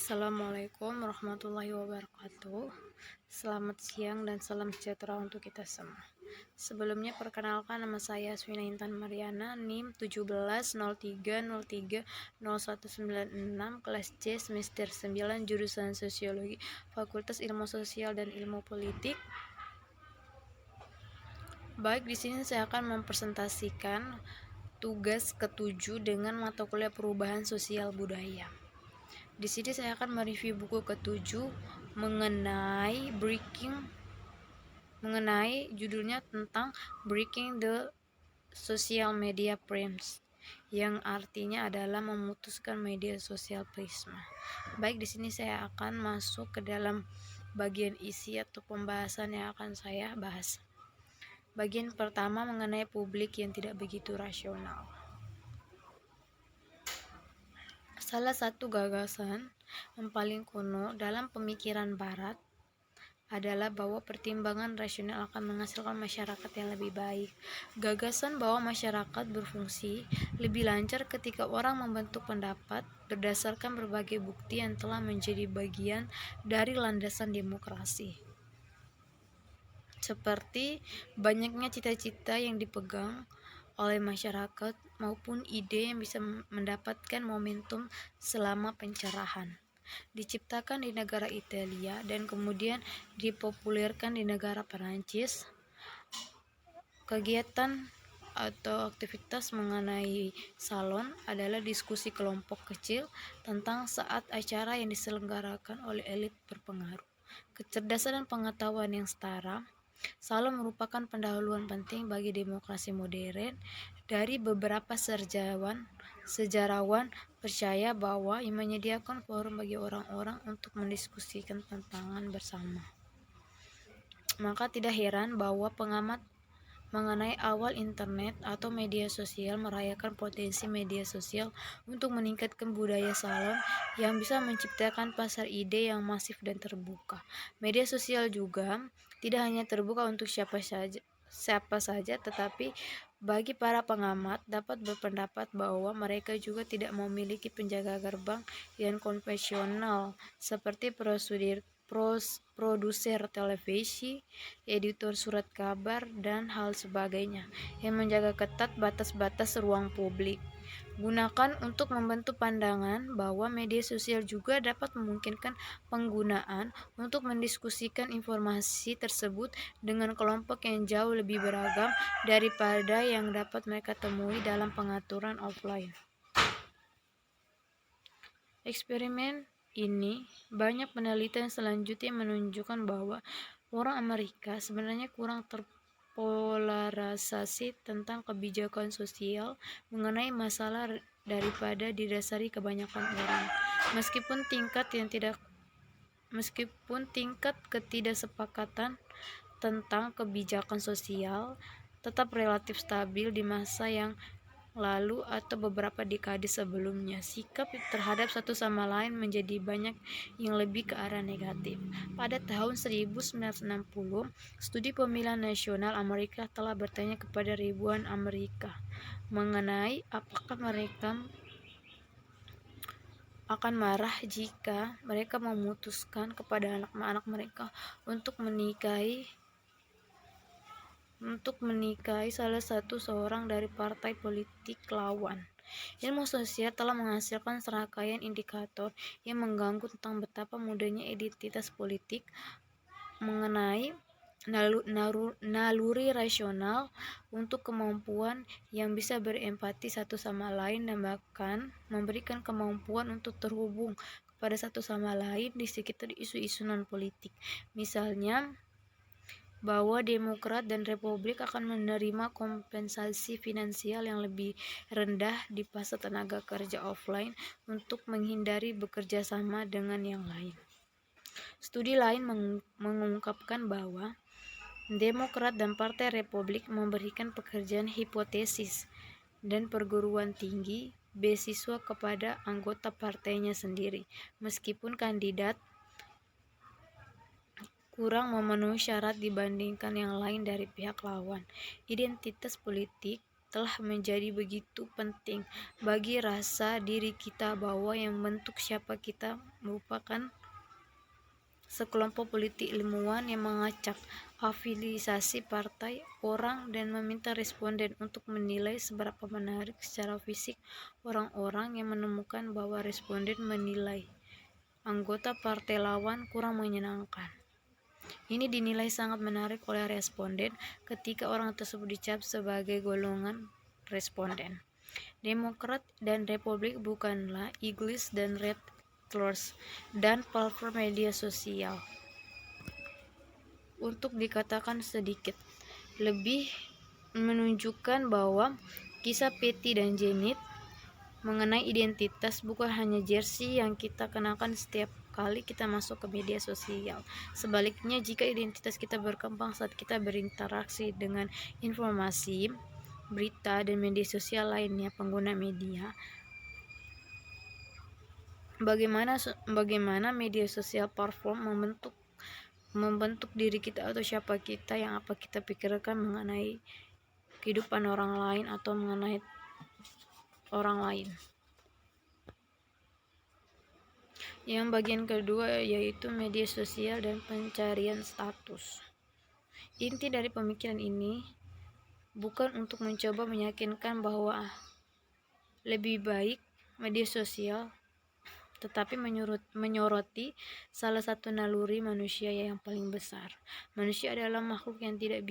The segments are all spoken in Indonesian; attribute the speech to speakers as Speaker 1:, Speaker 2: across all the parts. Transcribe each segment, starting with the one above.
Speaker 1: Assalamualaikum warahmatullahi wabarakatuh. Selamat siang dan salam sejahtera untuk kita semua. Sebelumnya perkenalkan, nama saya Aswina Intan Mariana, NIM 1703030196, kelas C semester 9, jurusan Sosiologi, Fakultas Ilmu Sosial dan Ilmu Politik. Baik, di sini saya akan mempresentasikan tugas ketujuh dengan mata kuliah Perubahan Sosial Budaya. Di sini saya akan mereview buku ketujuh mengenai judulnya tentang Breaking the Social Media Prism, yang artinya adalah memutuskan media sosial prisma. Baik, di sini saya akan masuk ke dalam bagian isi atau pembahasan yang akan saya bahas. Bagian pertama mengenai publik yang tidak begitu rasional. Salah satu gagasan yang paling kuno dalam pemikiran Barat adalah bahwa pertimbangan rasional akan menghasilkan masyarakat yang lebih baik. Gagasan bahwa masyarakat berfungsi lebih lancar ketika orang membentuk pendapat berdasarkan berbagai bukti yang telah menjadi bagian dari landasan demokrasi. Seperti banyaknya cita-cita yang dipegang oleh masyarakat maupun ide yang bisa mendapatkan momentum selama pencerahan. Diciptakan di negara Italia dan kemudian dipopulerkan di negara Perancis. Kegiatan atau aktivitas mengenai salon adalah diskusi kelompok kecil tentang saat acara yang diselenggarakan oleh elit berpengaruh. Kecerdasan dan pengetahuan yang setara. Salon merupakan pendahuluan penting bagi demokrasi modern. Dari beberapa sejarawan percaya bahwa yang menyediakan forum bagi orang-orang untuk mendiskusikan tantangan bersama. Maka tidak heran bahwa pengamat mengenai awal internet atau media sosial merayakan potensi media sosial untuk meningkatkan budaya salon yang bisa menciptakan pasar ide yang masif dan terbuka. Media sosial juga tidak hanya terbuka untuk siapa saja, tetapi bagi para pengamat dapat berpendapat bahwa mereka juga tidak memiliki penjaga gerbang yang konvensional seperti produser televisi, editor surat kabar, dan hal sebagainya yang menjaga ketat batas-batas ruang publik. Gunakan untuk membentuk pandangan bahwa media sosial juga dapat memungkinkan penggunaan untuk mendiskusikan informasi tersebut dengan kelompok yang jauh lebih beragam daripada yang dapat mereka temui dalam pengaturan offline. Eksperimen ini banyak penelitian selanjutnya menunjukkan bahwa orang Amerika sebenarnya kurang terpolarisasi tentang kebijakan sosial mengenai masalah daripada didasari kebanyakan orang. Meskipun tingkat ketidaksepakatan tentang kebijakan sosial tetap relatif stabil di masa yang lalu atau beberapa dekade sebelumnya, sikap terhadap satu sama lain menjadi banyak yang lebih ke arah negatif. Pada tahun 1960, studi pemilihan nasional Amerika telah bertanya kepada ribuan Amerika mengenai apakah mereka akan marah jika mereka memutuskan kepada anak-anak mereka untuk menikahi salah seorang dari partai politik lawan. Ilmu sosial telah menghasilkan serangkaian indikator yang mengganggu tentang betapa mudahnya identitas politik mengenai naluri rasional untuk kemampuan yang bisa berempati satu sama lain dan bahkan memberikan kemampuan untuk terhubung kepada satu sama lain di sekitar isu-isu non-politik. Misalnya, bahwa Demokrat dan Republik akan menerima kompensasi finansial yang lebih rendah di pasar tenaga kerja offline untuk menghindari bekerja sama dengan yang lain. Studi lain mengungkapkan bahwa Demokrat dan Partai Republik memberikan pekerjaan hipotesis dan perguruan tinggi beasiswa kepada anggota partainya sendiri, meskipun kandidat kurang memenuhi syarat dibandingkan yang lain dari pihak lawan. Identitas politik telah menjadi begitu penting bagi rasa diri kita bahwa yang membentuk siapa kita merupakan sekelompok politik ilmuwan yang mengacak afiliasi partai orang dan meminta responden untuk menilai seberapa menarik secara fisik orang-orang yang menemukan bahwa responden menilai anggota partai lawan kurang menyenangkan. Ini dinilai sangat menarik oleh responden ketika orang tersebut dicap sebagai golongan responden. Demokrat dan Republik bukanlah Iglis dan Red Thrust dan platform media sosial. Untuk dikatakan sedikit lebih menunjukkan bahwa kisah Patty dan Janet mengenai identitas bukan hanya jersey yang kita kenakan setiap kali kita masuk ke media sosial. Sebaliknya, jika identitas kita berkembang saat kita berinteraksi dengan informasi, berita, dan media sosial lainnya pengguna media, bagaimana media sosial platform membentuk diri kita atau siapa kita, yang apa kita pikirkan mengenai kehidupan orang lain atau mengenai orang lain. Yang bagian kedua yaitu media sosial dan pencarian status. Inti dari pemikiran ini bukan untuk mencoba meyakinkan bahwa lebih baik media sosial, tetapi menyoroti salah satu naluri manusia yang paling besar. Manusia adalah makhluk yang tidak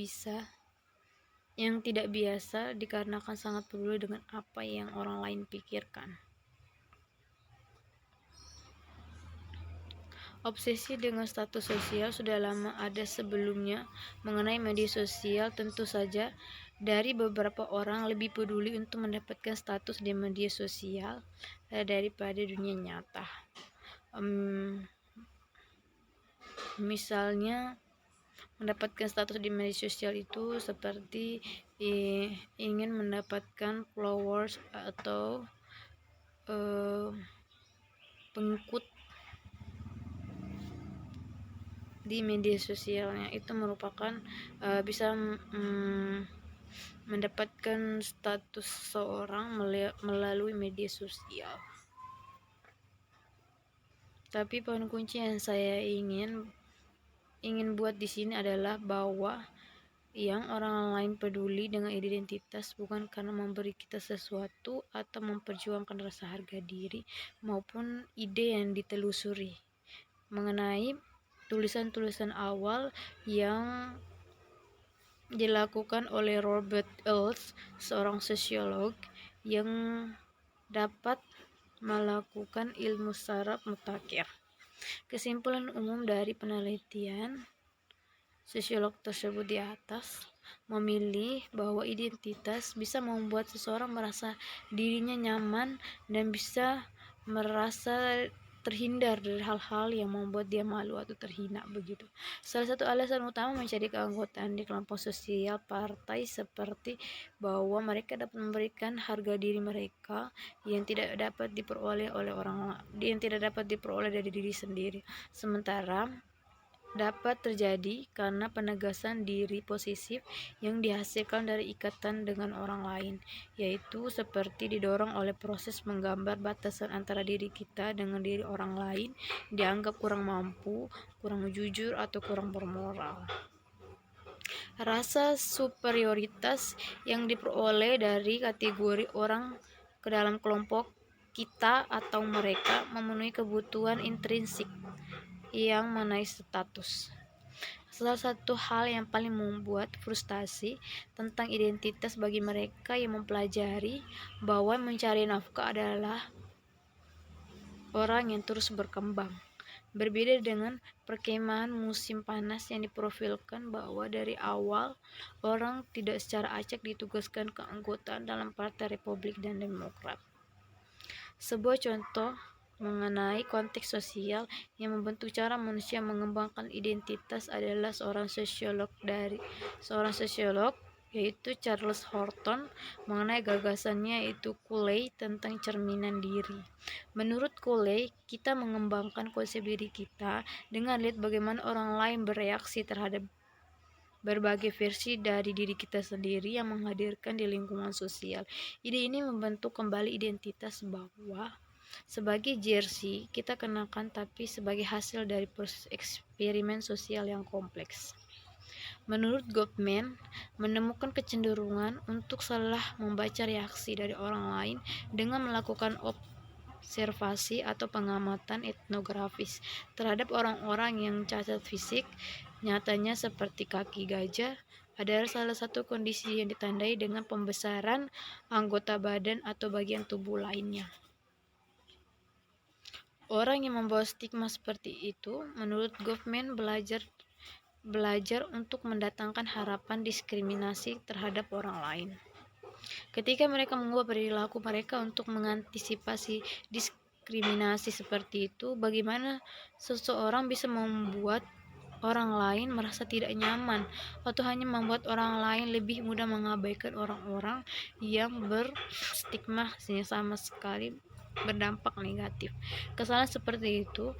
Speaker 1: biasa dikarenakan sangat peduli dengan apa yang orang lain pikirkan. Obsesi dengan status sosial sudah lama ada sebelumnya. Mengenai media sosial, tentu saja dari beberapa orang lebih peduli untuk mendapatkan status di media sosial daripada dunia nyata. Misalnya mendapatkan status di media sosial itu seperti ingin mendapatkan followers atau pengikut di media sosialnya. Itu merupakan bisa mendapatkan status seseorang melalui media sosial. Tapi poin kunci yang saya ingin buat di sini adalah bahwa yang orang lain peduli dengan identitas bukan karena memberi kita sesuatu atau memperjuangkan rasa harga diri maupun ide yang ditelusuri. Mengenai tulisan-tulisan awal yang dilakukan oleh Robert Ells, seorang sosiolog yang dapat melakukan ilmu saraf mutakhir. Kesimpulan umum dari penelitian sosiolog tersebut di atas memilih bahwa identitas bisa membuat seseorang merasa dirinya nyaman dan bisa merasa terhindar dari hal-hal yang membuat dia malu atau terhina begitu. Salah satu alasan utama mencari keanggotaan di kelompok sosial partai seperti bahwa mereka dapat memberikan harga diri mereka yang tidak dapat diperoleh dari diri sendiri. Sementara dapat terjadi karena penegasan diri positif yang dihasilkan dari ikatan dengan orang lain, yaitu seperti didorong oleh proses menggambar batasan antara diri kita dengan diri orang lain, dianggap kurang mampu, kurang jujur, atau kurang bermoral. Rasa superioritas yang diperoleh dari kategori orang ke dalam kelompok kita atau mereka memenuhi kebutuhan intrinsik yang menaik status. Salah satu hal yang paling membuat frustasi tentang identitas bagi mereka yang mempelajari bahwa mencari nafkah adalah orang yang terus berkembang. Berbeda dengan perkemahan musim panas yang diprofilkan bahwa dari awal orang tidak secara acak ditugaskan keanggotaan dalam Partai Republik dan Demokrat. Sebuah contoh mengenai konteks sosial yang membentuk cara manusia mengembangkan identitas adalah seorang sosiolog yaitu Charles Horton mengenai gagasannya yaitu Cooley tentang cerminan diri. Menurut Cooley, kita mengembangkan konsep diri kita dengan lihat bagaimana orang lain bereaksi terhadap berbagai versi dari diri kita sendiri yang menghadirkan di lingkungan sosial. Ide ini membentuk kembali identitas bahwa sebagai jersey kita kenakan tapi sebagai hasil dari proses eksperimen sosial yang kompleks. Menurut Goffman, menemukan kecenderungan untuk salah membaca reaksi dari orang lain dengan melakukan observasi atau pengamatan etnografis terhadap orang-orang yang cacat fisik, nyatanya seperti kaki gajah, adalah salah satu kondisi yang ditandai dengan pembesaran anggota badan atau bagian tubuh lainnya. Orang yang membawa stigma seperti itu, menurut Goffman, belajar untuk mendatangkan harapan diskriminasi terhadap orang lain. Ketika mereka mengubah perilaku mereka untuk mengantisipasi diskriminasi seperti itu, bagaimana seseorang bisa membuat orang lain merasa tidak nyaman atau hanya membuat orang lain lebih mudah mengabaikan orang-orang yang berstigma sama sekali berdampak negatif. Kesalahan seperti itu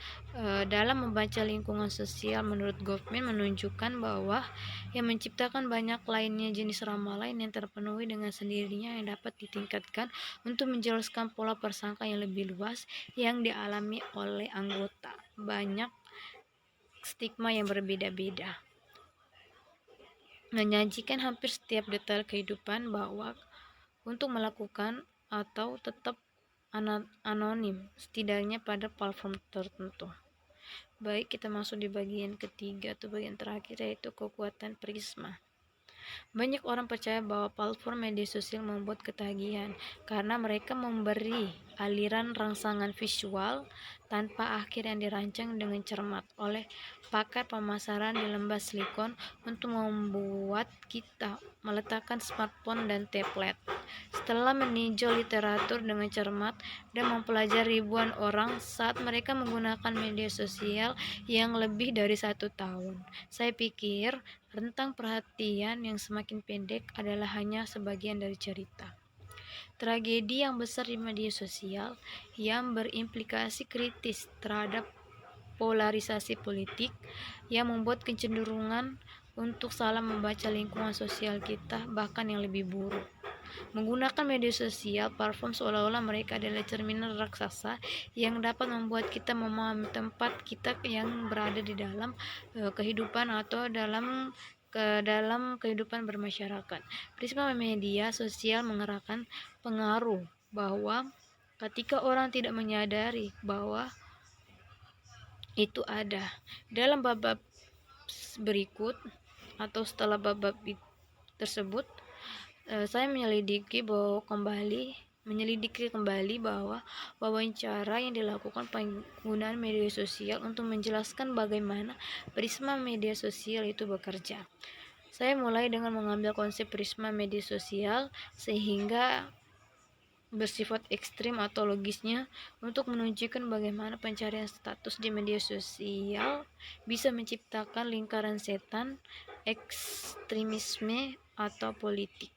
Speaker 1: dalam membaca lingkungan sosial menurut Goffman menunjukkan bahwa yang menciptakan banyak lainnya jenis ramah lain yang terpenuhi dengan sendirinya yang dapat ditingkatkan untuk menjelaskan pola persangka yang lebih luas yang dialami oleh anggota banyak stigma yang berbeda-beda, menyajikan hampir setiap detail kehidupan bahwa untuk melakukan atau tetap anonim, setidaknya pada platform tertentu. Baik, kita masuk di bagian ketiga atau bagian terakhir, yaitu kekuatan prisma. Banyak orang percaya bahwa platform media sosial membuat ketagihan karena mereka memberi aliran rangsangan visual tanpa akhir yang dirancang dengan cermat oleh pakar pemasaran di lembah silikon untuk membuat kita meletakkan smartphone dan tablet. Setelah meninjau literatur dengan cermat dan mempelajari ribuan orang saat mereka menggunakan media sosial yang lebih dari 1 tahun, saya pikir rentang perhatian yang semakin pendek adalah hanya sebagian dari cerita. Tragedi yang besar di media sosial yang berimplikasi kritis terhadap polarisasi politik yang membuat kecenderungan untuk salah membaca lingkungan sosial kita, bahkan yang lebih buruk. Menggunakan media sosial platform seolah-olah mereka adalah cerminan raksasa yang dapat membuat kita memahami tempat kita yang berada di dalam kehidupan atau dalam kehidupan bermasyarakat. Prisma media sosial mengerahkan pengaruh bahwa ketika orang tidak menyadari bahwa itu ada. Dalam bab berikut atau setelah bab tersebut, saya menyelidiki kembali bahwa wawancara yang dilakukan penggunaan media sosial untuk menjelaskan bagaimana prisma media sosial itu bekerja. Saya mulai dengan mengambil konsep prisma media sosial sehingga bersifat ekstrim atau logisnya untuk menunjukkan bagaimana pencarian status di media sosial bisa menciptakan lingkaran setan, ekstremisme, atau politik.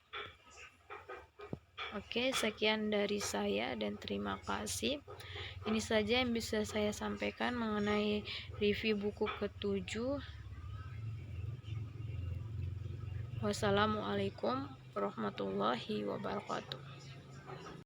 Speaker 1: Oke, sekian dari saya dan terima kasih. Ini saja yang bisa saya sampaikan mengenai review buku ke-7. Wassalamualaikum warahmatullahi wabarakatuh.